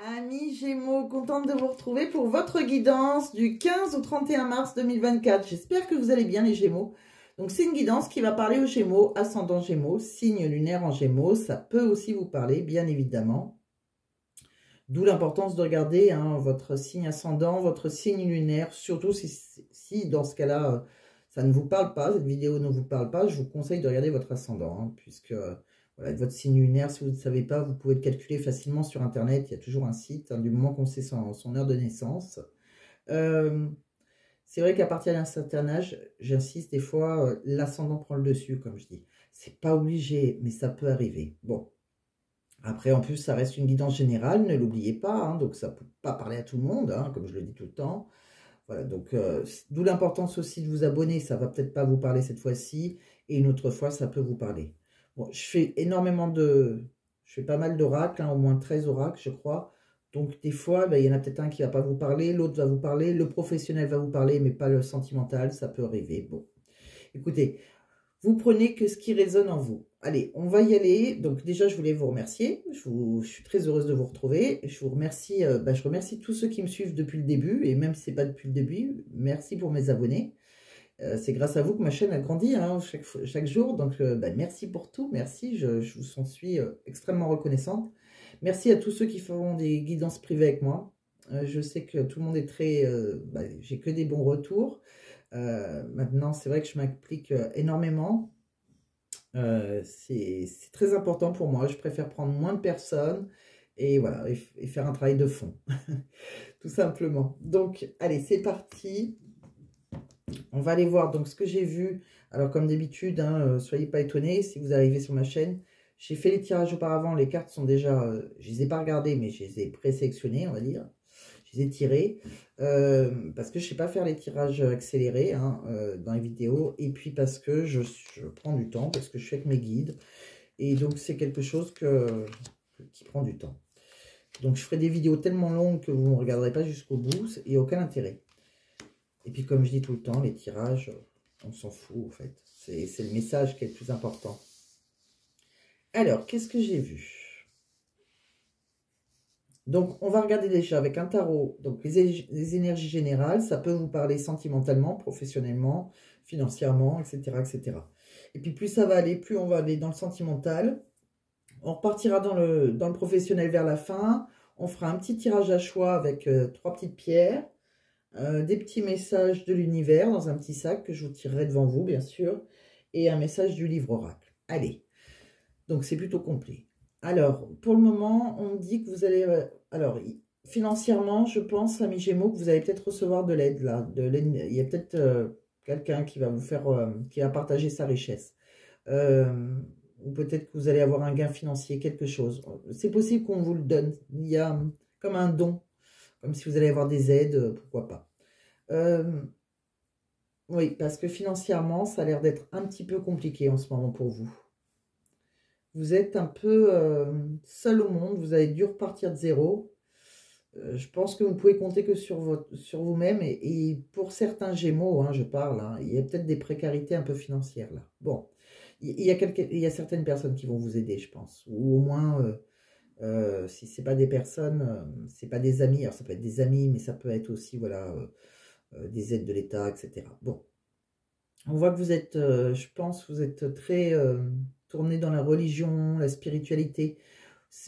Amis Gémeaux, contente de vous retrouver pour votre guidance du 15 au 31 mars 2024. J'espère que vous allez bien les Gémeaux. Donc c'est une guidance qui va parler aux Gémeaux, ascendant Gémeaux, signe lunaire en Gémeaux. Ça peut aussi vous parler, bien évidemment. D'où l'importance de regarder votre signe ascendant, votre signe lunaire, surtout si dans ce cas-là, ça ne vous parle pas, cette vidéo ne vous parle pas, je vous conseille de regarder votre ascendant, puisque voilà, votre signe lunaire, si vous ne savez pas, vous pouvez le calculer facilement sur Internet, il y a toujours un site, du moment qu'on sait son heure de naissance. C'est vrai qu'à partir d'un certain âge, j'insiste, des fois, l'ascendant prend le dessus, comme je dis. C'est pas obligé, mais ça peut arriver. Bon. Après, en plus, ça reste une guidance générale, ne l'oubliez pas, donc ça ne peut pas parler à tout le monde, comme je le dis tout le temps. Voilà, donc d'où l'importance aussi de vous abonner, ça va peut-être pas vous parler cette fois-ci, et une autre fois, ça peut vous parler. Bon, je fais pas mal d'oracles, au moins 13 oracles, je crois. Donc des fois, il y en a peut-être un qui va pas vous parler, l'autre va vous parler, le professionnel va vous parler, mais pas le sentimental, ça peut arriver. Bon, écoutez, vous prenez que ce qui résonne en vous. Allez, on va y aller. Donc déjà, je voulais vous remercier. Je suis très heureuse de vous retrouver. Je vous remercie, je remercie tous ceux qui me suivent depuis le début. Et même si ce n'est pas depuis le début, merci pour mes abonnés. C'est grâce à vous que ma chaîne a grandi chaque jour. Donc merci pour tout. Merci, je vous en suis extrêmement reconnaissante. Merci à tous ceux qui feront des guidances privées avec moi. Je sais que tout le monde est très... j'ai que des bons retours. Maintenant, c'est vrai que je m'applique énormément. C'est très important pour moi. Je préfère prendre moins de personnes et voilà, et faire un travail de fond. Tout simplement. Donc, allez, c'est parti. On va aller voir donc ce que j'ai vu. Alors, comme d'habitude, soyez pas étonnés si vous arrivez sur ma chaîne. J'ai fait les tirages auparavant. Les cartes sont déjà... je les ai pas regardées, mais je les ai présélectionnées, on va dire. Je les ai tirés parce que je ne sais pas faire les tirages accélérés dans les vidéos, et puis parce que je prends du temps, parce que je suis avec mes guides, et donc c'est quelque chose qui prend du temps. Donc je ferai des vidéos tellement longues que vous ne regarderez pas jusqu'au bout, il n'y a aucun intérêt. Et puis comme je dis tout le temps, les tirages, on s'en fout en fait. C'est le message qui est le plus important. Alors, qu'est-ce que j'ai vu ? Donc, on va regarder déjà avec un tarot, donc les énergies générales, ça peut vous parler sentimentalement, professionnellement, financièrement, etc., etc. Et puis, plus ça va aller, plus on va aller dans le sentimental. On repartira dans le professionnel vers la fin. On fera un petit tirage à choix avec 3 petites pierres, des petits messages de l'univers dans un petit sac que je vous tirerai devant vous, bien sûr, et un message du livre oracle. Allez, donc c'est plutôt complet. Alors, pour le moment, on me dit que vous allez... alors, financièrement, je pense, amis Gémeaux, que vous allez peut-être recevoir de l'aide, là. Il y a peut-être quelqu'un qui va vous faire... qui va partager sa richesse. Ou peut-être que vous allez avoir un gain financier, quelque chose. C'est possible qu'on vous le donne. Il y a comme un don. Comme si vous allez avoir des aides, pourquoi pas. Oui, parce que financièrement, ça a l'air d'être un petit peu compliqué en ce moment pour vous. Vous êtes un peu seul au monde, vous avez dû repartir de zéro. Je pense que vous pouvez compter que sur vous-même. Et pour certains Gémeaux, je parle, il y a peut-être des précarités un peu financières là. Bon, il y a certaines personnes qui vont vous aider, je pense. Ou au moins, si ce n'est pas des personnes, c'est pas des amis. Alors ça peut être des amis, mais ça peut être aussi voilà, des aides de l'État, etc. Bon, on voit que vous êtes, je pense, vous êtes très... tourné dans la religion, la spiritualité.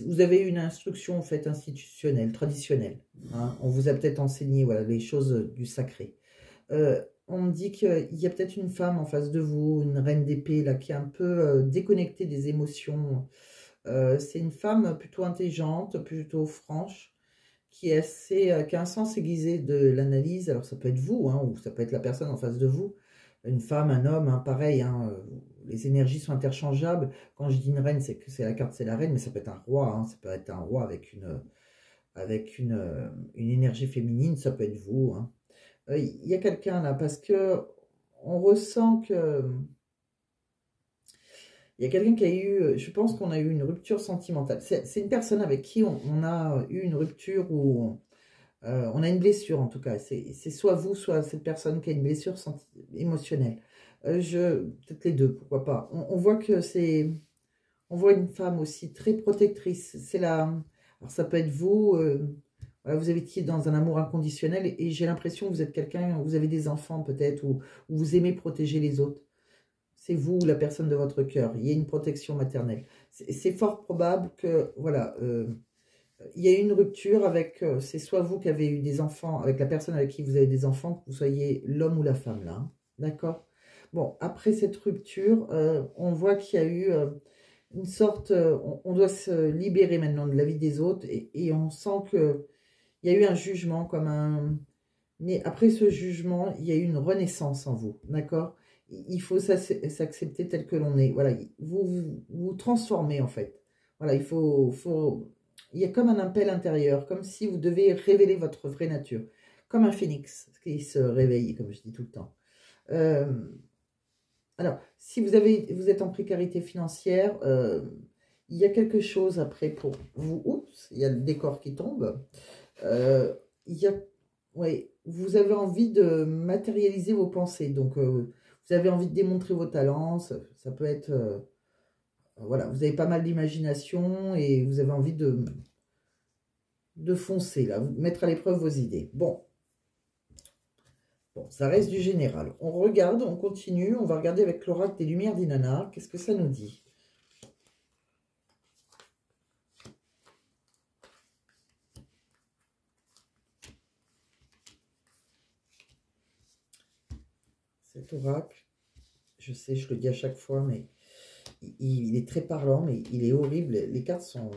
Vous avez une instruction en fait institutionnelle, traditionnelle. On vous a peut-être enseigné voilà, les choses du sacré. On me dit qu'il y a peut-être une femme en face de vous, une reine d'épée, là, qui est un peu déconnectée des émotions. C'est une femme plutôt intelligente, plutôt franche, qui a un sens aiguisé de l'analyse. Alors ça peut être vous, ou ça peut être la personne en face de vous. Une femme, un homme, pareil, les énergies sont interchangeables. Quand je dis une reine, c'est que c'est la carte, c'est la reine, mais ça peut être un roi, ça peut être un roi avec une énergie féminine, ça peut être vous. Il y a quelqu'un là, parce que on ressent que... Il y a quelqu'un qui a eu, je pense qu'on a eu une rupture sentimentale. C'est une personne avec qui on a eu une rupture où... on a une blessure en tout cas, c'est soit vous, soit cette personne qui a une blessure émotionnelle. Peut-être les deux, pourquoi pas. On voit que c'est... On voit une femme aussi très protectrice. C'est la... Alors, ça peut être vous, voilà, vous étiez dans un amour inconditionnel et j'ai l'impression que vous êtes quelqu'un, vous avez des enfants peut-être, ou vous aimez protéger les autres. C'est vous, la personne de votre cœur. Il y a une protection maternelle. C'est fort probable que, voilà, il y a eu une rupture avec, c'est soit vous qui avez eu des enfants, avec la personne avec qui vous avez des enfants, que vous soyez l'homme ou la femme, là. Hein. D'accord? Bon, après cette rupture, on voit qu'il y a eu une sorte, on doit se libérer maintenant de la vie des autres et on sent que il y a eu un jugement comme un... Mais après ce jugement, il y a eu une renaissance en vous, d'accord? Il faut s'accepter tel que l'on est. Voilà, vous transformez en fait. Voilà, il y a comme un appel intérieur, comme si vous devez révéler votre vraie nature, comme un phénix qui se réveille, comme je dis tout le temps. Euh, alors, si vous êtes en précarité financière, il y a quelque chose après pour vous. Oups, il y a le décor qui tombe. Il y a, ouais, vous avez envie de matérialiser vos pensées. Donc, vous avez envie de démontrer vos talents. Ça peut être, voilà, vous avez pas mal d'imagination et vous avez envie de foncer, là, mettre à l'épreuve vos idées. Bon, ça reste du général. On regarde, on continue. On va regarder avec l'oracle des Lumières d'Inanna. Qu'est-ce que ça nous dit? Cet oracle, je sais, je le dis à chaque fois, mais il est très parlant, mais il est horrible. Les cartes sont...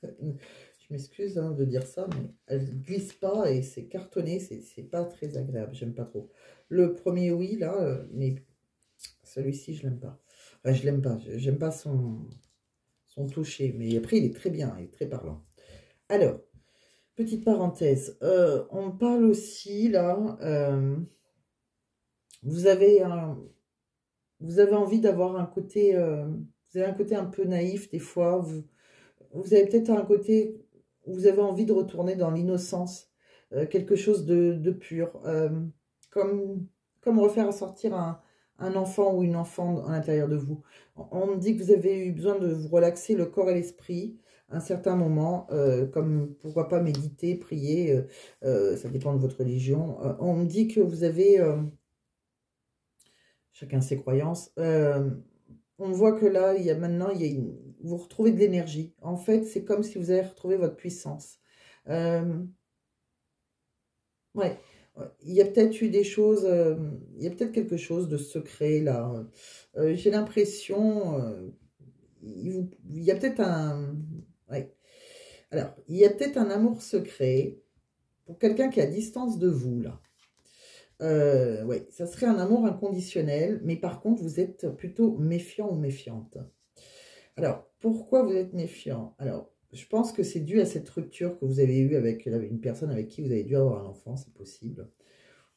je m'excuse hein, de dire ça, mais elles ne glissent pas et c'est cartonné, c'est pas très agréable, j'aime pas trop. Le premier, oui, là, mais celui-ci, je l'aime pas. Enfin, je l'aime pas, j'aime pas son toucher, mais après, il est très bien, il est très parlant. Alors, petite parenthèse, on parle aussi, là, vous avez envie d'avoir un côté, vous avez un côté un peu naïf des fois, vous avez peut-être un côté où vous avez envie de retourner dans l'innocence, quelque chose de pur, comme refaire sortir un enfant ou une enfant à l'intérieur de vous. On me dit que vous avez eu besoin de vous relaxer le corps et l'esprit à un certain moment, comme pourquoi pas méditer, prier, ça dépend de votre religion. On me dit que vous avez... chacun ses croyances. On voit que là, maintenant, vous retrouvez de l'énergie. En fait, c'est comme si vous avez retrouvé votre puissance. Ouais, il y a peut-être eu des choses, il y a peut-être quelque chose de secret là. J'ai l'impression, il y a peut-être un... Ouais. Alors, il y a peut-être un amour secret pour quelqu'un qui est à distance de vous là. Ouais, ça serait un amour inconditionnel, mais par contre, vous êtes plutôt méfiant ou méfiante. Alors, pourquoi vous êtes méfiant? Alors, je pense que c'est dû à cette rupture que vous avez eue avec une personne avec qui vous avez dû avoir un enfant, c'est possible.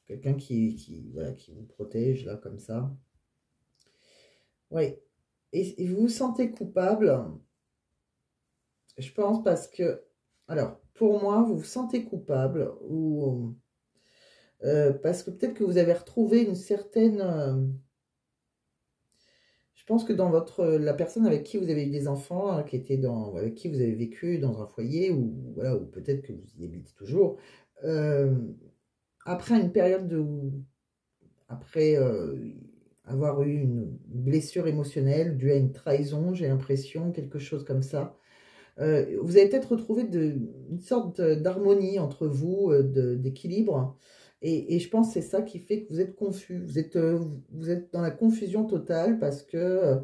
Quelqu'un voilà, qui vous protège, là, comme ça. Oui. Et vous vous sentez coupable, je pense, parce que... Alors, pour moi, vous vous sentez coupable ou... parce que peut-être que vous avez retrouvé une certaine... je pense que dans la personne avec qui vous avez eu des enfants, hein, avec qui vous avez vécu dans un foyer, ou, voilà, ou peut-être que vous y habitez toujours, après une période après avoir eu une blessure émotionnelle due à une trahison, j'ai l'impression, quelque chose comme ça, vous avez peut-être retrouvé une sorte d'harmonie entre vous, d'équilibre. Et je pense que c'est ça qui fait que vous êtes confus. Vous êtes dans la confusion totale parce que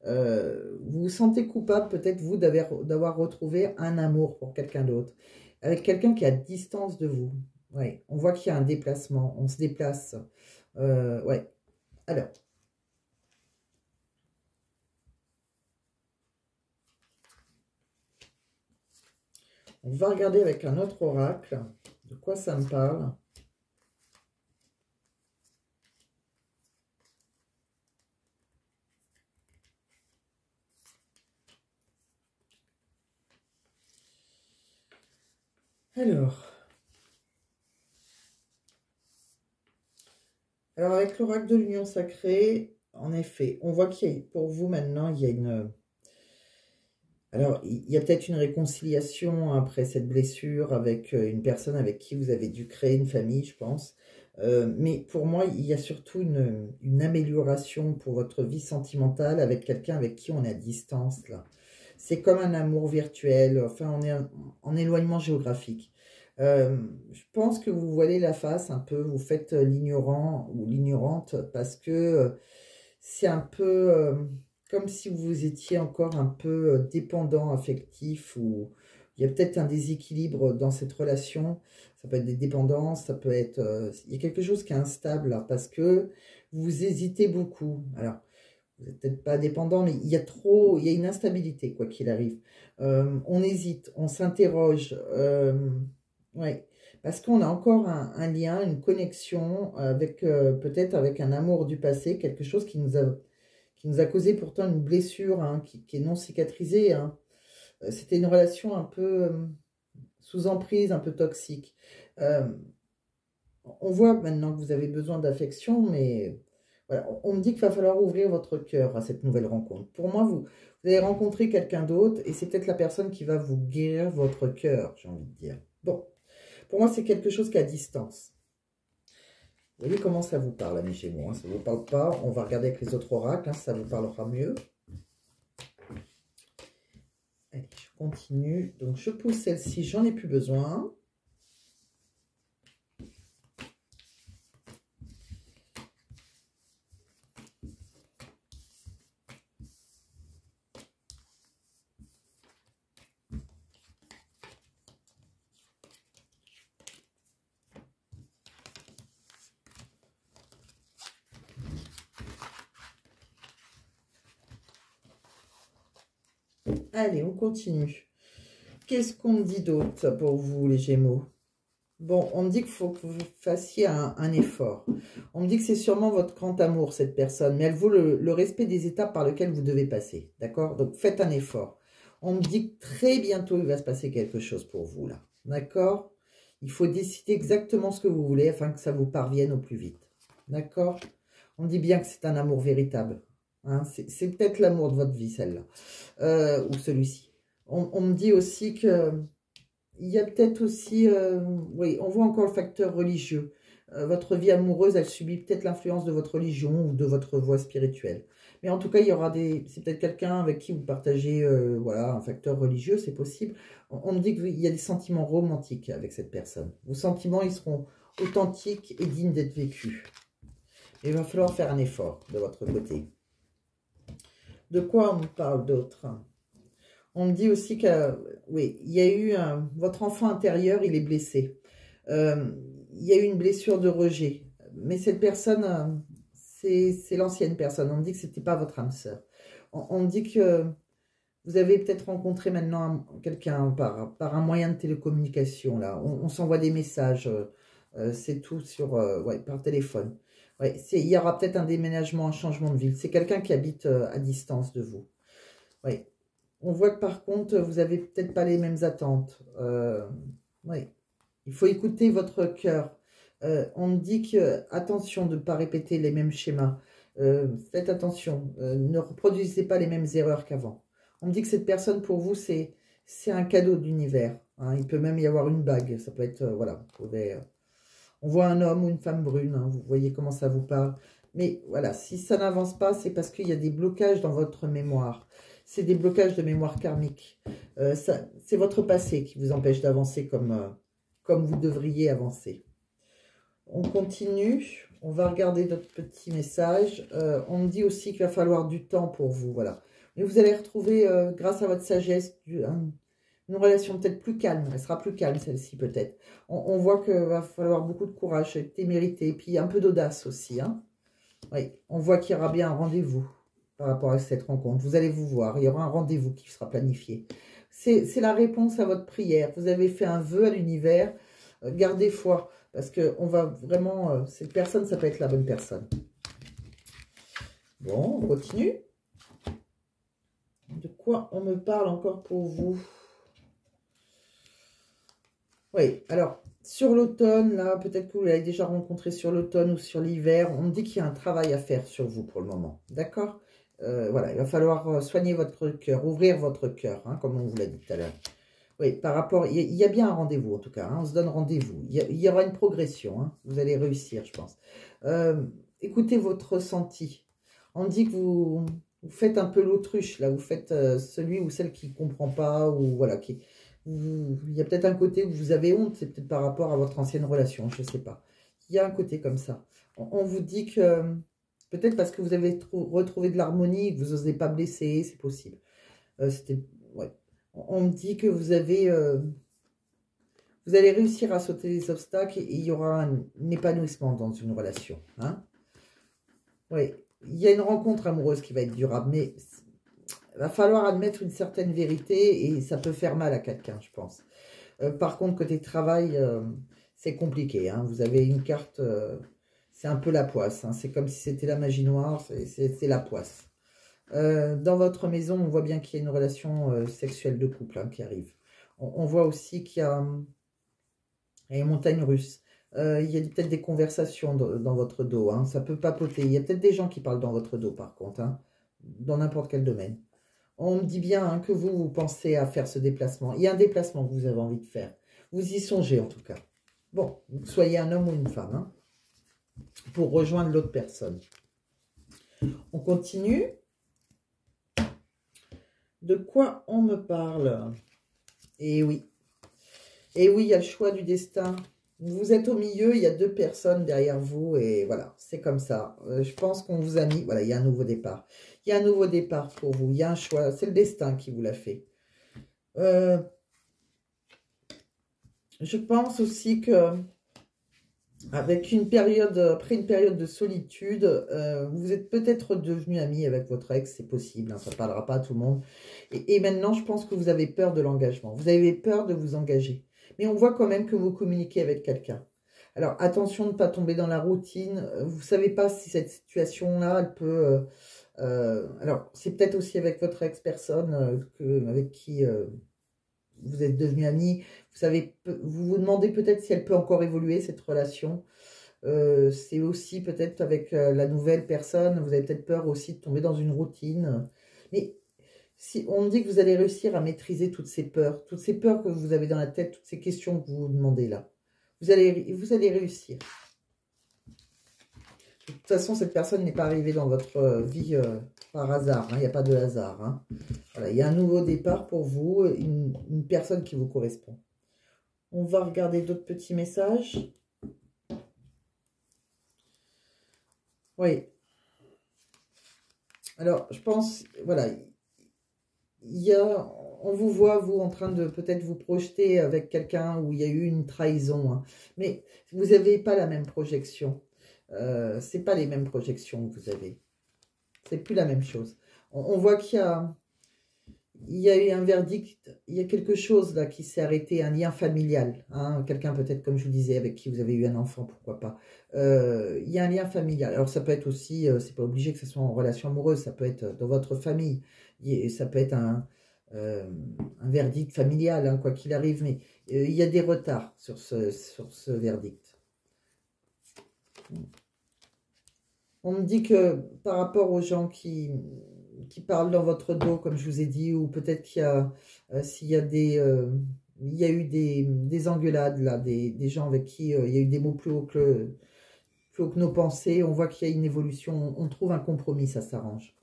vous vous sentez coupable, peut-être vous, d'avoir retrouvé un amour pour quelqu'un d'autre. Avec quelqu'un qui est à distance de vous. Ouais, on voit qu'il y a un déplacement. On se déplace. Ouais. Alors. On va regarder avec un autre oracle de quoi ça me parle. Alors avec l'oracle de l'union sacrée, en effet, on voit qu'il y a, pour vous maintenant, il y a une... Alors, il y a peut-être une réconciliation après cette blessure avec une personne avec qui vous avez dû créer une famille, je pense. Mais pour moi, il y a surtout une amélioration pour votre vie sentimentale avec quelqu'un avec qui on est à distance, là. C'est comme un amour virtuel, enfin, on est en éloignement géographique. Je pense que vous voilez la face un peu, vous faites l'ignorant ou l'ignorante parce que c'est un peu comme si vous étiez encore un peu dépendant affectif ou il y a peut-être un déséquilibre dans cette relation. Ça peut être des dépendances, ça peut être... il y a quelque chose qui est instable là, parce que vous hésitez beaucoup. Alors, vous n'êtes peut-être pas dépendant, mais il y a une instabilité, quoi qu'il arrive. On hésite, on s'interroge. Ouais, parce qu'on a encore un lien, une connexion avec peut-être avec un amour du passé, quelque chose qui nous a causé pourtant une blessure hein, qui est non cicatrisée. Hein. C'était une relation un peu sous emprise, un peu toxique. Euh, on voit maintenant que vous avez besoin d'affection, mais voilà, on me dit qu'il va falloir ouvrir votre cœur à cette nouvelle rencontre. Pour moi, vous allez rencontrer quelqu'un d'autre et c'est peut-être la personne qui va vous guérir votre cœur, j'ai envie de dire. Bon, pour moi, c'est quelque chose qui est à distance. Vous voyez comment ça vous parle, amis Gémeaux. Hein, ça ne vous parle pas, on va regarder avec les autres oracles, hein, ça vous parlera mieux. Allez, je continue. Donc, je pousse celle-ci, j'en ai plus besoin. Allez, on continue. Qu'est-ce qu'on me dit d'autre pour vous, les Gémeaux? Bon, on me dit qu'il faut que vous fassiez un effort. On me dit que c'est sûrement votre grand amour, cette personne, mais elle vaut le respect des étapes par lesquelles vous devez passer. D'accord? Donc, faites un effort. On me dit que très bientôt, il va se passer quelque chose pour vous, là. D'accord? Il faut décider exactement ce que vous voulez afin que ça vous parvienne au plus vite. D'accord? On me dit bien que c'est un amour véritable. Hein? C'est peut-être l'amour de votre vie, celle-là. Ou celui-ci. On me dit aussi que... Il y a peut-être aussi, oui, on voit encore le facteur religieux. Votre vie amoureuse, elle subit peut-être l'influence de votre religion ou de votre voie spirituelle. Mais en tout cas, il y aura c'est peut-être quelqu'un avec qui vous partagez, voilà, un facteur religieux, c'est possible. On me dit qu'il y a des sentiments romantiques avec cette personne. Vos sentiments, ils seront authentiques et dignes d'être vécus. Et il va falloir faire un effort de votre côté. De quoi on me parle d'autre ? On me dit aussi que, oui, il y a eu votre enfant intérieur, il est blessé. Il y a eu une blessure de rejet. Mais cette personne, c'est l'ancienne personne. On me dit que ce n'était pas votre âme sœur. On me dit que vous avez peut-être rencontré maintenant quelqu'un par un moyen de télécommunication. Là. On s'envoie des messages. C'est tout ouais, par téléphone. Ouais, il y aura peut-être un déménagement, un changement de ville. C'est quelqu'un qui habite à distance de vous. Oui. On voit que par contre, vous n'avez peut-être pas les mêmes attentes. Oui. Il faut écouter votre cœur. On me dit que, attention de ne pas répéter les mêmes schémas. Faites attention. Ne reproduisez pas les mêmes erreurs qu'avant. On me dit que cette personne, pour vous, c'est un cadeau de l'univers. Hein. Il peut même y avoir une bague. Ça peut être, voilà. On voit un homme ou une femme brune. Hein. Vous voyez comment ça vous parle. Mais voilà, si ça n'avance pas, c'est parce qu'il y a des blocages dans votre mémoire. C'est des blocages de mémoire karmique. C'est votre passé qui vous empêche d'avancer comme vous devriez avancer. On continue. On va regarder notre petit message. On me dit aussi qu'il va falloir du temps pour vous. Voilà. Mais vous allez retrouver, grâce à votre sagesse, une relation peut-être plus calme. Elle sera plus calme, celle-ci, peut-être. On voit qu'il va falloir beaucoup de courage, de témérité, et puis un peu d'audace aussi. Hein. Oui, on voit qu'il y aura bien un rendez-vous par rapport à cette rencontre. Vous allez vous voir, il y aura un rendez-vous qui sera planifié. C'est la réponse à votre prière. Vous avez fait un vœu à l'univers. Gardez foi, parce qu'on va vraiment... cette personne, ça peut être la bonne personne. Bon, on continue. De quoi on me parle encore pour vous? Oui, alors... Sur l'automne, là, peut-être que vous l'avez déjà rencontré sur l'automne ou sur l'hiver, on me dit qu'il y a un travail à faire sur vous pour le moment, d'accord? Voilà, il va falloir soigner votre cœur, ouvrir votre cœur, hein, comme on vous l'a dit tout à l'heure. Oui, par rapport, il y a bien un rendez-vous en tout cas, hein, on se donne rendez-vous. Il y aura une progression, hein, vous allez réussir, je pense. Écoutez votre ressenti. On dit que vous faites un peu l'autruche, là, vous faites celui ou celle qui ne comprend pas, ou voilà, il y a peut-être un côté où vous avez honte, c'est peut-être par rapport à votre ancienne relation, je ne sais pas. Il y a un côté comme ça. On vous dit que, peut-être parce que vous avez retrouvé de l'harmonie, que vous n'osez pas blesser, c'est possible. Ouais. On me dit que vous allez réussir à sauter les obstacles et il y aura un épanouissement dans une relation. Hein. Oui, il y a une rencontre amoureuse qui va être durable, mais il va falloir admettre une certaine vérité et ça peut faire mal à quelqu'un, je pense. Par contre, côté travail, c'est compliqué. Hein. Vous avez une carte, c'est un peu la poisse. Hein. C'est comme si c'était la magie noire, c'est la poisse. Dans votre maison, on voit bien qu'il y a une relation sexuelle de couple hein, qui arrive. On voit aussi qu'il y a une montagne russe. Il y a peut-être des conversations dans votre dos. Hein. Ça peut papoter. Il y a peut-être des gens qui parlent dans votre dos, par contre, hein, dans n'importe quel domaine. On me dit bien hein, que vous pensez à faire ce déplacement. Il y a un déplacement que vous avez envie de faire. Vous y songez, en tout cas. Bon, soyez un homme ou une femme, hein, pour rejoindre l'autre personne. On continue. De quoi on me parle? Eh oui. Et oui, il y a le choix du destin. Vous êtes au milieu, il y a deux personnes derrière vous. Et voilà, c'est comme ça. Je pense qu'on vous a mis... Voilà, il y a un nouveau départ. Il y a un nouveau départ pour vous. Il y a un choix. C'est le destin qui vous l'a fait. Je pense aussi que... Avec après une période de solitude, vous êtes peut-être devenu ami avec votre ex, c'est possible, hein, ça ne parlera pas à tout le monde. Et maintenant, je pense que vous avez peur de l'engagement, vous avez peur de vous engager. Mais on voit quand même que vous communiquez avec quelqu'un. Alors, attention de ne pas tomber dans la routine, vous ne savez pas si cette situation-là, elle peut... alors, c'est peut-être aussi avec votre ex-personne avec qui... vous êtes devenu amis, vous vous demandez peut-être si elle peut encore évoluer, cette relation. C'est aussi peut-être avec la nouvelle personne, vous avez peut-être peur aussi de tomber dans une routine. Mais si on me dit que vous allez réussir à maîtriser toutes ces peurs que vous avez dans la tête, toutes ces questions que vous vous demandez là, vous allez réussir. De toute façon, cette personne n'est pas arrivée dans votre vie par hasard. Hein, il n'y a pas de hasard. Hein. Voilà, il y a un nouveau départ pour vous, une personne qui vous correspond. On va regarder d'autres petits messages. Oui. Alors, je pense, voilà, on vous voit, vous, en train de peut-être vous projeter avec quelqu'un où il y a eu une trahison. Hein, mais vous n'avez pas la même projection. C'est pas les mêmes projections que vous avez. C'est plus la même chose. On voit qu'il y a eu un verdict, il y a quelque chose là qui s'est arrêté, un lien familial. Hein, quelqu'un peut-être, comme je vous disais, avec qui vous avez eu un enfant, pourquoi pas. Il y a un lien familial. Alors ça peut être aussi, c'est pas obligé que ce soit en relation amoureuse, ça peut être dans votre famille. Ça peut être un verdict familial, hein, quoi qu'il arrive. Mais il y a des retards sur ce verdict. On me dit que par rapport aux gens qui parlent dans votre dos, comme je vous ai dit, ou peut-être qu'il y a, s'il y a il y a eu des engueulades, là, des gens avec qui il y a eu des mots plus haut que nos pensées, on voit qu'il y a une évolution, on trouve un compromis, ça s'arrange.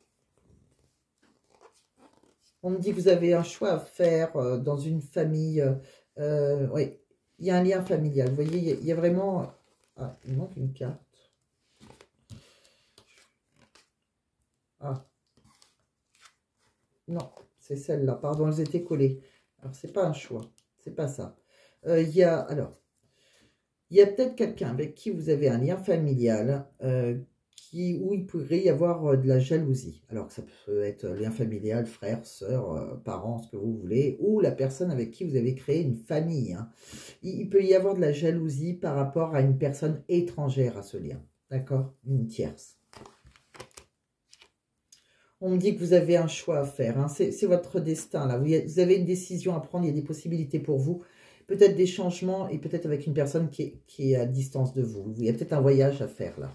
On me dit que vous avez un choix à faire dans une famille, oui, il y a un lien familial, vous voyez, il y a vraiment... Ah, il manque une carte. Ah. Non, c'est celle-là. Pardon, elles étaient collées. Alors, c'est pas un choix. C'est pas ça. Il y a peut-être quelqu'un avec qui vous avez un lien familial où il pourrait y avoir de la jalousie. Alors, ça peut être lien familial, frère, sœur, parents, ce que vous voulez, ou la personne avec qui vous avez créé une famille. Hein. Il peut y avoir de la jalousie par rapport à une personne étrangère à ce lien. D'accord? Une tierce. On me dit que vous avez un choix à faire. Hein. C'est votre destin, là. Vous avez une décision à prendre. Il y a des possibilités pour vous. Peut-être des changements et peut-être avec une personne qui est à distance de vous. Il y a peut-être un voyage à faire, là.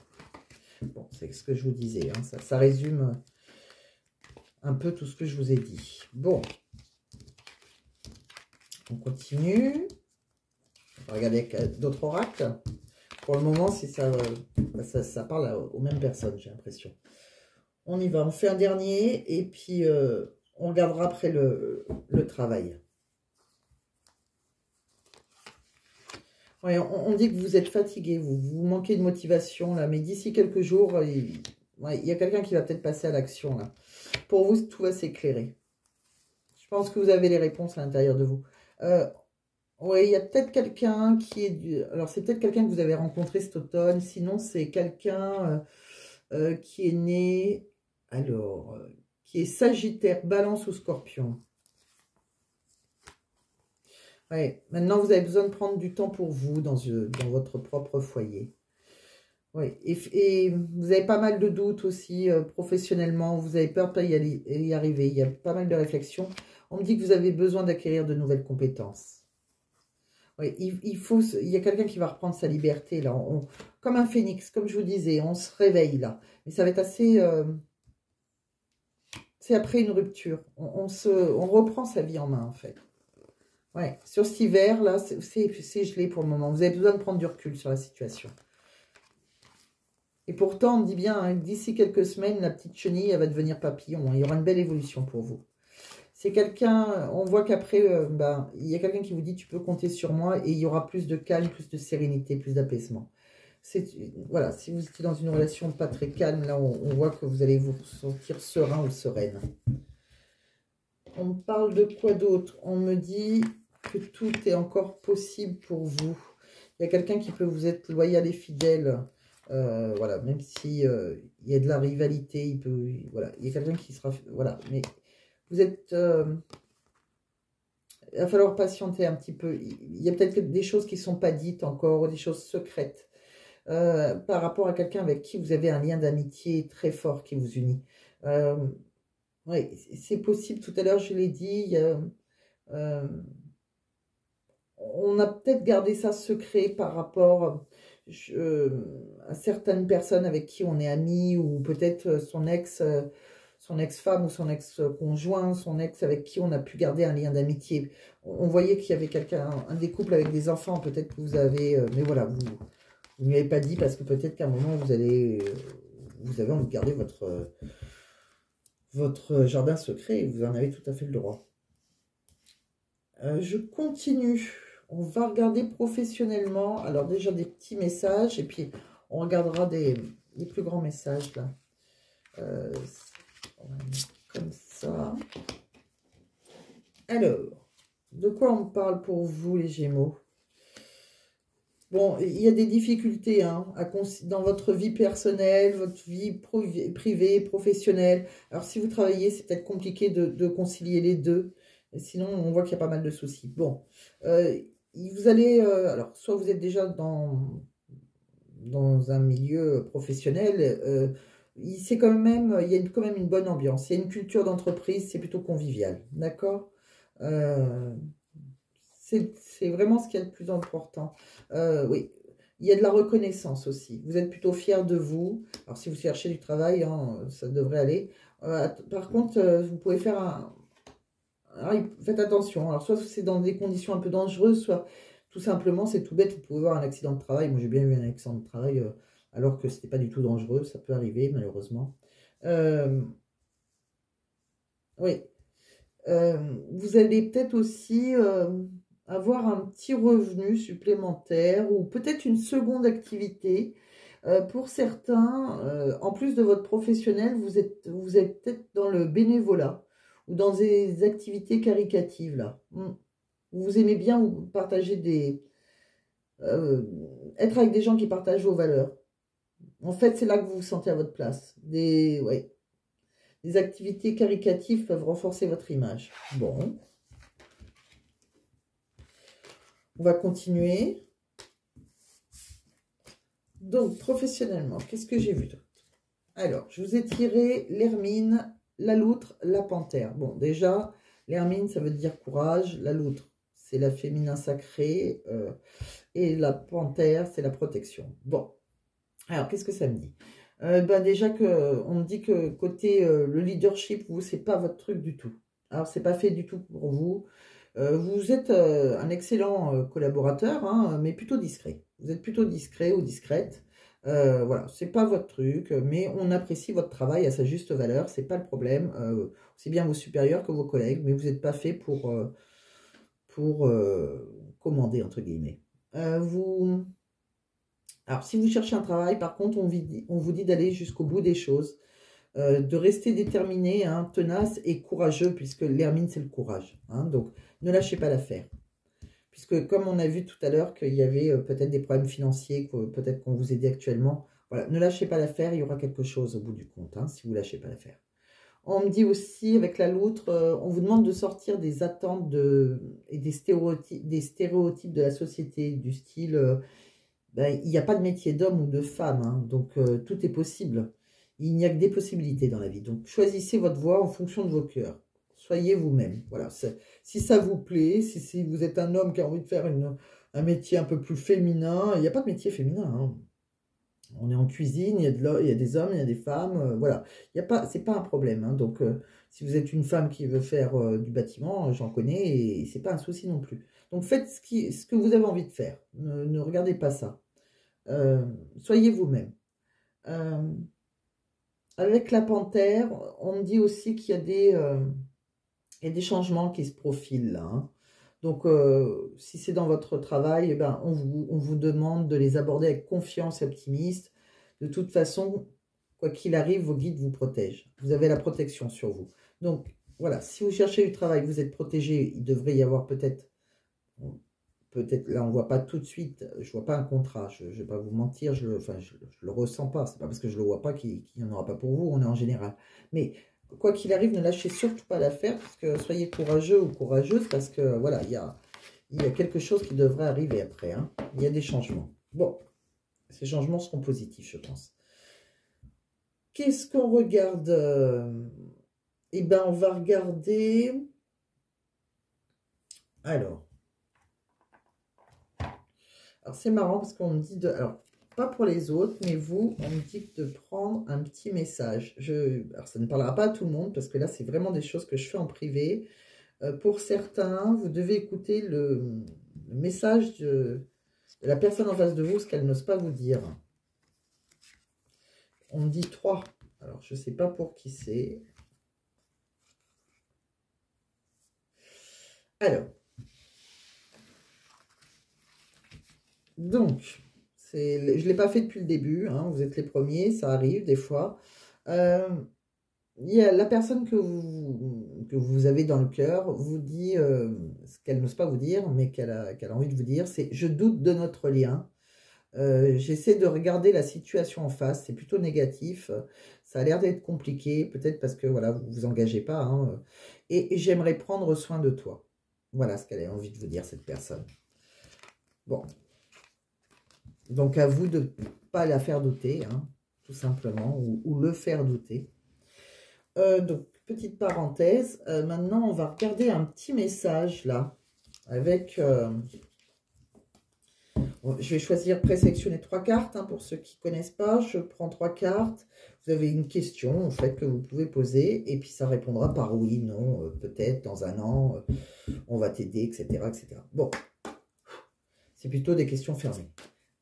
Bon, c'est ce que je vous disais. Hein. Ça résume un peu tout ce que je vous ai dit. Bon, on continue. On va regarder avec d'autres oracles. Pour le moment, si ça parle aux mêmes personnes, j'ai l'impression. On y va, on fait un dernier et puis on regardera après le travail. Ouais, on dit que vous êtes fatigué, vous manquez de motivation là, mais d'ici quelques jours, il y a quelqu'un qui va peut-être passer à l'action là. Pour vous, tout va s'éclairer. Je pense que vous avez les réponses à l'intérieur de vous. Oui, il y a peut-être quelqu'un qui est... Alors, c'est peut-être quelqu'un que vous avez rencontré cet automne. Sinon, c'est quelqu'un qui est né... Alors, qui est Sagittaire, Balance ou Scorpion. Ouais, maintenant, vous avez besoin de prendre du temps pour vous dans votre propre foyer. Oui, et vous avez pas mal de doutes aussi professionnellement. Vous avez peur de ne pas y arriver. Il y a pas mal de réflexions. On me dit que vous avez besoin d'acquérir de nouvelles compétences. Oui, il y a quelqu'un qui va reprendre sa liberté, là. Comme un phénix, comme je vous disais, on se réveille, là. Mais ça va être assez... c'est après une rupture. On reprend sa vie en main, en fait. Ouais, sur cet hiver, là, c'est gelé pour le moment. Vous avez besoin de prendre du recul sur la situation. Et pourtant, on dit bien, hein, d'ici quelques semaines, la petite chenille, elle va devenir papillon. Il y aura une belle évolution pour vous. C'est quelqu'un, on voit qu'après, il y a quelqu'un qui vous dit, tu peux compter sur moi, et il y aura plus de calme, plus de sérénité, plus d'apaisement. Voilà, si vous étiez dans une relation pas très calme, là, on voit que vous allez vous sentir serein ou sereine. On me parle de quoi d'autre? On me dit que tout est encore possible pour vous. Il y a quelqu'un qui peut vous être loyal et fidèle. Voilà, même si il y a de la rivalité, voilà, il y a quelqu'un qui sera, voilà, mais vous êtes, il va falloir patienter un petit peu. Il y a peut-être des choses qui ne sont pas dites encore, des choses secrètes par rapport à quelqu'un avec qui vous avez un lien d'amitié très fort qui vous unit. Oui, c'est possible. Tout à l'heure, je l'ai dit. On a peut-être gardé ça secret par rapport à certaines personnes avec qui on est amis, ou peut-être son ex-femme ou son ex-conjoint, son ex avec qui on a pu garder un lien d'amitié. On voyait qu'il y avait un des couples avec des enfants, peut-être que vous avez... mais voilà, vous ne lui avez pas dit parce que peut-être qu'à un moment, vous avez envie de garder votre jardin secret, et vous en avez tout à fait le droit. Je continue. On va regarder professionnellement. Alors déjà des petits messages, et puis on regardera des plus grands messages là. On va mettre comme ça. Alors, de quoi on parle pour vous les Gémeaux? Bon, il y a des difficultés hein, dans votre vie personnelle, votre vie privée, professionnelle. Alors si vous travaillez, c'est peut-être compliqué de concilier les deux. Sinon, on voit qu'il y a pas mal de soucis. Bon, vous allez... alors, soit vous êtes déjà dans un milieu professionnel, il y a quand même une bonne ambiance. Il y a une culture d'entreprise, c'est plutôt convivial. D'accord c'est vraiment ce qui est le plus important. Oui, il y a de la reconnaissance aussi. Vous êtes plutôt fiers de vous. Alors, si vous cherchez du travail, hein, ça devrait aller. Par contre, vous pouvez faire un... Alors, faites attention. Alors, soit c'est dans des conditions un peu dangereuses, soit tout simplement, c'est tout bête, vous pouvez avoir un accident de travail. Moi, j'ai bien eu un accident de travail alors que c'était pas du tout dangereux. Ça peut arriver, malheureusement. Oui. Vous allez peut-être aussi avoir un petit revenu supplémentaire ou peut-être une seconde activité. Pour certains, en plus de votre professionnel, vous êtes peut-être dans le bénévolat ou dans des activités caritatives là. Vous aimez bien vous partager être avec des gens qui partagent vos valeurs. En fait, c'est là que vous vous sentez à votre place. Des activités caritatives peuvent renforcer votre image. Bon. On va continuer. Donc, professionnellement, qu'est-ce que j'ai vu d'autre? Alors, je vous ai tiré l'hermine, la loutre, la panthère. Bon, déjà, l'hermine, ça veut dire courage. La loutre, c'est la féminin sacré. Et la panthère, c'est la protection. Bon. Alors, qu'est-ce que ça me dit? Ben déjà que on me dit que côté le leadership, vous, c'est pas votre truc du tout. Alors, c'est pas fait du tout pour vous. Vous êtes un excellent collaborateur, hein, mais plutôt discret. Vous êtes plutôt discret ou discrète. Voilà, c'est pas votre truc, mais on apprécie votre travail à sa juste valeur, c'est pas le problème. C'est bien vos supérieurs que vos collègues, mais vous n'êtes pas fait pour commander, entre guillemets. Alors, si vous cherchez un travail, par contre, on vous dit d'aller jusqu'au bout des choses, de rester déterminé, hein, tenace et courageux, puisque l'hermine, c'est le courage. Hein, donc, ne lâchez pas l'affaire. Puisque, comme on a vu tout à l'heure qu'il y avait peut-être des problèmes financiers, peut-être qu'on vous aidait actuellement, voilà, ne lâchez pas l'affaire, il y aura quelque chose au bout du compte, hein, si vous ne lâchez pas l'affaire. On me dit aussi, avec la loutre, on vous demande de sortir des attentes et des stéréotypes de la société, du style, ben, il n'y a pas de métier d'homme ou de femme, hein, donc tout est possible. Il n'y a que des possibilités dans la vie. Donc, choisissez votre voie en fonction de vos cœurs. Soyez vous-même. Voilà. Si ça vous plaît, si vous êtes un homme qui a envie de faire un métier un peu plus féminin, il n'y a pas de métier féminin. Hein. On est en cuisine, il y a des hommes, il y a des femmes. Voilà. C'est pas un problème. Hein. Donc, si vous êtes une femme qui veut faire du bâtiment, j'en connais et c'est pas un souci non plus. Donc, faites ce que vous avez envie de faire. Ne regardez pas ça. Soyez vous-même. Avec la panthère, on me dit aussi qu'il y a des changements qui se profilent là. Hein. Donc, si c'est dans votre travail, eh ben, on vous demande de les aborder avec confiance et optimiste. De toute façon, quoi qu'il arrive, vos guides vous protègent. Vous avez la protection sur vous. Donc, voilà, si vous cherchez du travail, vous êtes protégé, il devrait y avoir peut-être, là, on ne voit pas tout de suite, je ne vois pas un contrat, je ne vais pas vous mentir, je ne le ressens pas. C'est pas parce que je ne le vois pas qu'il n'y en aura pas pour vous, on est en général. Mais quoi qu'il arrive, ne lâchez surtout pas l'affaire, parce que soyez courageux ou courageuse, parce que voilà, il y a quelque chose qui devrait arriver après. Hein. Il y a des changements. Bon, ces changements seront positifs, je pense. Qu'est-ce qu'on regarde? Eh bien, on va regarder... Alors, c'est marrant parce qu'on me dit de... Alors, pas pour les autres, mais vous, on me dit de prendre un petit message. Alors, ça ne parlera pas à tout le monde parce que là, c'est vraiment des choses que je fais en privé. Pour certains, vous devez écouter le message de la personne en face de vous, ce qu'elle n'ose pas vous dire. On me dit 3. Alors, je ne sais pas pour qui c'est. Alors. Donc, je ne l'ai pas fait depuis le début. Hein, vous êtes les premiers, ça arrive des fois. Il y a la personne que vous avez dans le cœur vous dit ce qu'elle n'ose pas vous dire, mais qu'elle a envie de vous dire, c'est « je doute de notre lien ». J'essaie de regarder la situation en face, c'est plutôt négatif, ça a l'air d'être compliqué, peut-être parce que voilà, vous vous engagez pas, hein, et j'aimerais prendre soin de toi. Voilà ce qu'elle a envie de vous dire, cette personne. Bon, donc à vous de ne pas la faire douter, hein, tout simplement, ou le faire douter. Donc, petite parenthèse, maintenant on va regarder un petit message là, avec... je vais choisir présélectionner 3 cartes, hein, pour ceux qui ne connaissent pas. Je prends 3 cartes. Vous avez une question, en fait, que vous pouvez poser. Et puis, ça répondra par oui, non, peut-être, dans un an, on va t'aider, etc., etc. Bon, c'est plutôt des questions fermées.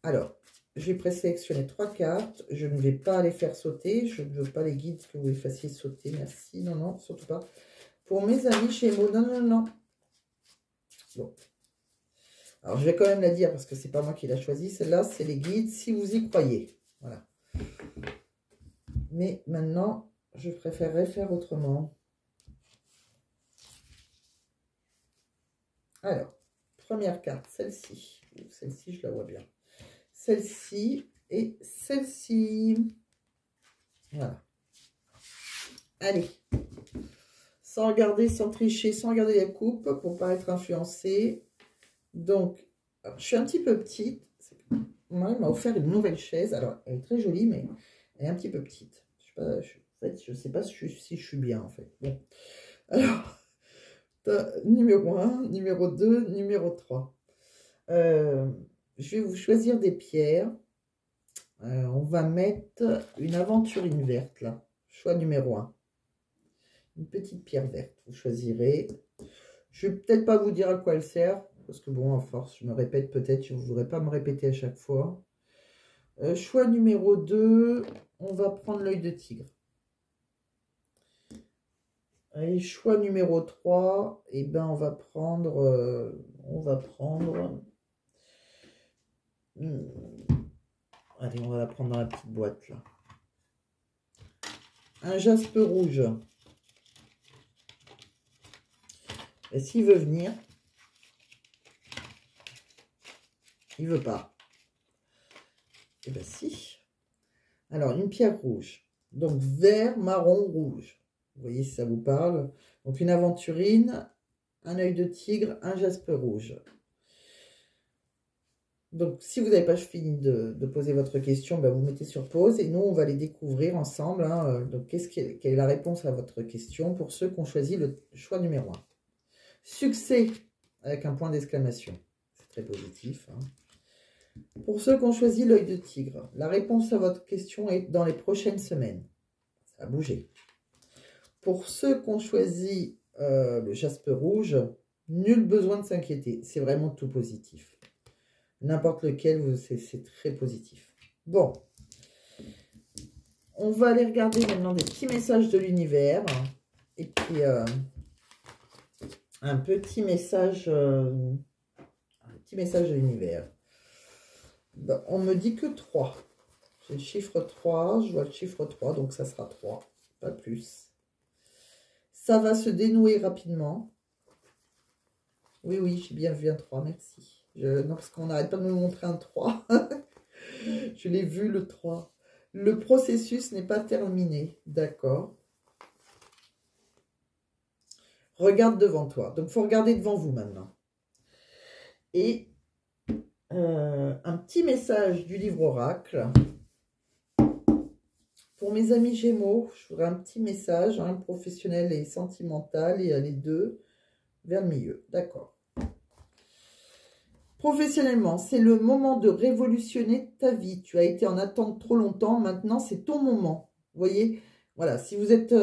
Alors, je vais présélectionner 3 cartes. Je ne vais pas les faire sauter. Je ne veux pas les guides que vous les fassiez sauter. Merci. Non, non, surtout pas. Pour mes amis Gémeaux, non, non, non. Bon. Alors, je vais quand même la dire parce que c'est pas moi qui l'a choisi. Celle-là, c'est les guides, si vous y croyez. Voilà. Mais maintenant, je préférerais faire autrement. Alors, première carte, celle-ci. Celle-ci, je la vois bien. Celle-ci et celle-ci. Voilà. Allez. Sans regarder, sans tricher, sans regarder la coupe pour ne pas être influencé. Donc, alors, je suis un petit peu petite. Moi, il m'a offert une nouvelle chaise. Alors, elle est très jolie, mais elle est un petit peu petite. En fait, je ne sais pas si je suis bien, en fait. Bon. Alors, numéro 1, numéro 2, numéro 3. Je vais vous choisir des pierres. On va mettre une aventurine verte, là. Choix numéro 1. Une petite pierre verte. Vous choisirez. Je ne vais peut-être pas vous dire à quoi elle sert. Parce que bon, à force, je me répète peut-être. Je ne voudrais pas me répéter à chaque fois. Choix numéro 2. On va prendre l'œil de tigre. Et choix numéro 3. Et ben, on va prendre... Allez, on va la prendre dans la petite boîte, là. Un jaspe rouge. Et s'il veut venir, il veut pas. Et bien si. Alors, une pierre rouge. Donc, vert, marron, rouge. Vous voyez si ça vous parle. Donc, une aventurine, un œil de tigre, un jaspe rouge. Donc, si vous n'avez pas fini de poser votre question, ben vous mettez sur pause et nous, on va les découvrir ensemble. Hein. Donc, quelle est la réponse à votre question pour ceux qui ont choisi le choix numéro 1? Succès avec un point d'exclamation. C'est très positif. Hein. Pour ceux qui ont choisi l'œil de tigre, la réponse à votre question est dans les prochaines semaines. Ça a bougé. Pour ceux qui ont choisi le jaspe rouge, nul besoin de s'inquiéter. C'est vraiment tout positif. N'importe lequel, c'est très positif. Bon. On va aller regarder maintenant des petits messages de l'univers. Et puis, un petit message de l'univers. Ben, on me dit que 3. J'ai le chiffre 3, je vois le chiffre 3, donc ça sera 3, pas plus. Ça va se dénouer rapidement. Oui, oui, j'ai bien vu un 3, merci. Non, parce qu'on n'arrête pas de me montrer un 3. Je l'ai vu, le 3. Le processus n'est pas terminé, d'accord. Regarde devant toi. Donc, il faut regarder devant vous maintenant. Et un petit message du livre Oracle. Pour mes amis Gémeaux, je ferai un petit message, hein, professionnel et sentimental, et les deux vers le milieu. D'accord. Professionnellement, c'est le moment de révolutionner ta vie. Tu as été en attente trop longtemps, maintenant c'est ton moment. Vous voyez, voilà, si vous êtes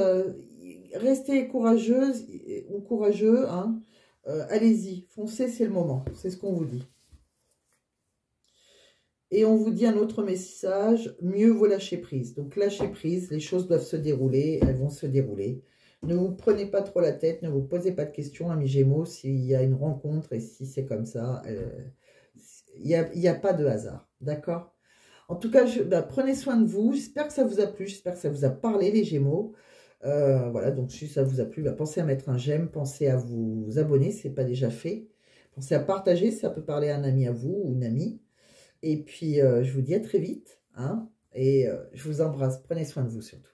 restez courageuse ou courageux, hein, allez-y, foncez, c'est le moment. C'est ce qu'on vous dit. Et on vous dit un autre message, mieux vaut lâcher prise. Donc lâcher prise, les choses doivent se dérouler, elles vont se dérouler. Ne vous prenez pas trop la tête, ne vous posez pas de questions, amis Gémeaux, s'il y a une rencontre et si c'est comme ça, il n'y a pas de hasard, d'accord? En tout cas, prenez soin de vous, j'espère que ça vous a plu, j'espère que ça vous a parlé les Gémeaux. Voilà, donc si ça vous a plu, pensez à mettre un j'aime, pensez à vous abonner si ce n'est pas déjà fait. Pensez à partager si ça peut parler à un ami à vous ou une amie. Et puis, je vous dis à très vite, hein, et je vous embrasse, prenez soin de vous surtout.